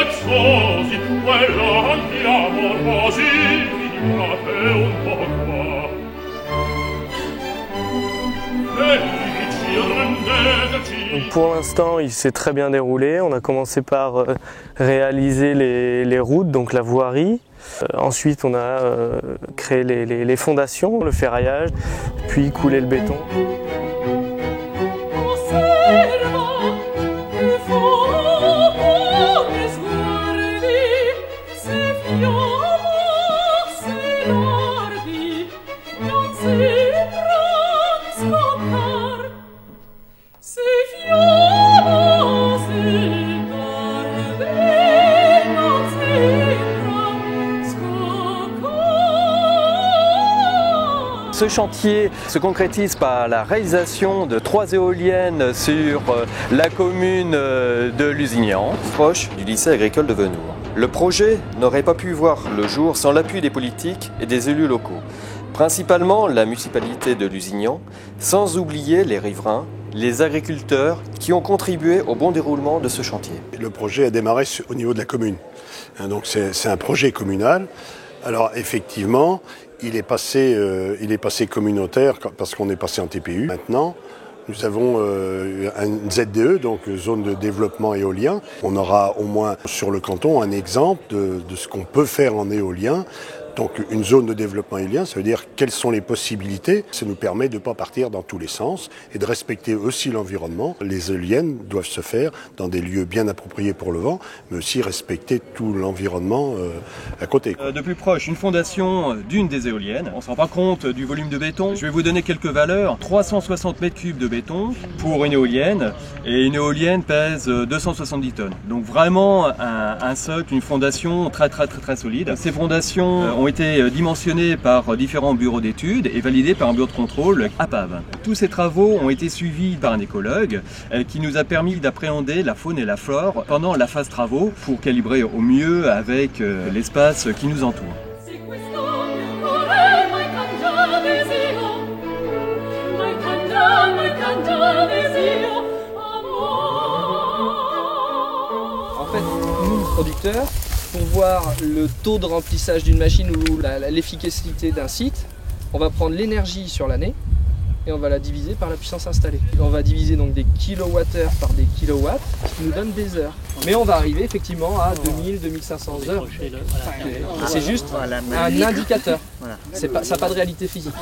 preziosi, quella andiamo così, fate un po' qua. Felici rendeteci. Pour l'instant, il s'est très bien déroulé. On a commencé par réaliser les routes, donc la voirie. Ensuite, on a créé les fondations, le ferraillage, puis couler le béton. Ce chantier se concrétise par la réalisation de 3 éoliennes sur la commune de Lusignan, proche du lycée agricole de Venoux. Le projet n'aurait pas pu voir le jour sans l'appui des politiques et des élus locaux, principalement la municipalité de Lusignan, sans oublier les riverains, les agriculteurs qui ont contribué au bon déroulement de ce chantier. Le projet a démarré au niveau de la commune, donc c'est un projet communal. Alors effectivement, il est passé communautaire parce qu'on est passé en TPU. Maintenant, nous avons un ZDE, donc zone de développement éolien. On aura au moins sur le canton un exemple de ce qu'on peut faire en éolien. Donc une zone de développement éolien, ça veut dire quelles sont les possibilités. Ça nous permet de ne pas partir dans tous les sens et de respecter aussi l'environnement. Les éoliennes doivent se faire dans des lieux bien appropriés pour le vent, mais aussi respecter tout l'environnement à côté. De plus proche, une fondation d'une des éoliennes. On ne se rend pas compte du volume de béton. Je vais vous donner quelques valeurs. 360 mètres cubes de béton pour une éolienne. Et une éolienne pèse 270 tonnes. Donc vraiment un socle, une fondation très solide. Ces fondations ont été dimensionnés par différents bureaux d'études et validés par un bureau de contrôle APAV. Tous ces travaux ont été suivis par un écologue qui nous a permis d'appréhender la faune et la flore pendant la phase travaux pour calibrer au mieux avec l'espace qui nous entoure. En fait, nous, producteurs, pour voir le taux de remplissage d'une machine ou l'efficacité d'un site, on va prendre l'énergie sur l'année et on va la diviser par la puissance installée. On va diviser donc des kilowattheures par des kilowatts, ce qui nous donne des heures. Mais on va arriver effectivement à 2000-2500 heures. C'est juste un indicateur. Ça n'a pas de réalité physique.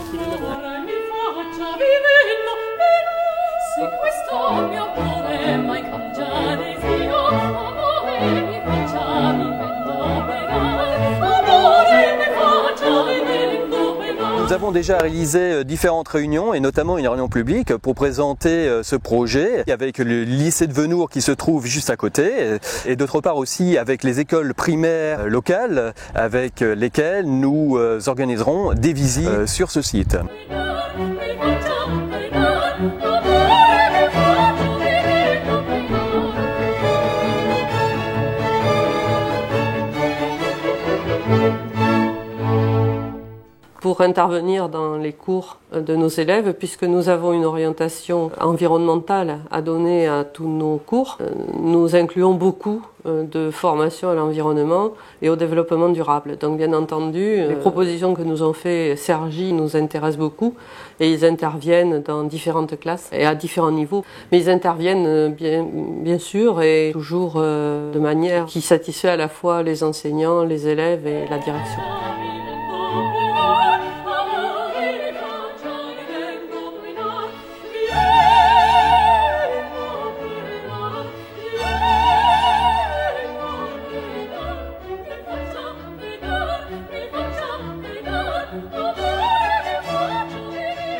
Nous avons déjà réalisé différentes réunions et notamment une réunion publique pour présenter ce projet avec le lycée de Venoux qui se trouve juste à côté et d'autre part aussi avec les écoles primaires locales avec lesquelles nous organiserons des visites sur ce site. Pour intervenir dans les cours de nos élèves, puisque nous avons une orientation environnementale à donner à tous nos cours, nous incluons beaucoup de formation à l'environnement et au développement durable. Donc bien entendu, les propositions que nous ont fait Sergi nous intéressent beaucoup et ils interviennent dans différentes classes et à différents niveaux. Mais ils interviennent bien sûr et toujours de manière qui satisfait à la fois les enseignants, les élèves et la direction.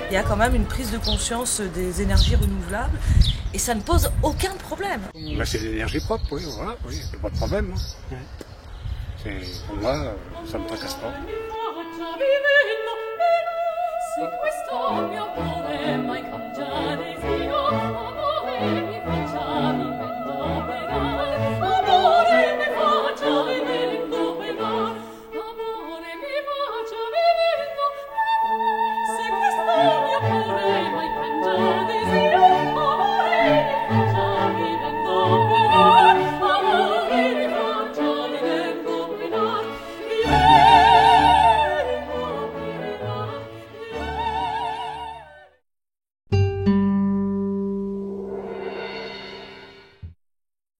Il y a quand même une prise de conscience des énergies renouvelables et ça ne pose aucun problème. Bah, c'est des énergies propres, oui, voilà, oui, il n'y a pas de problème. Hein. Pour moi, ça ne me tracasse pas. Se questo mio cuore mai cangia desio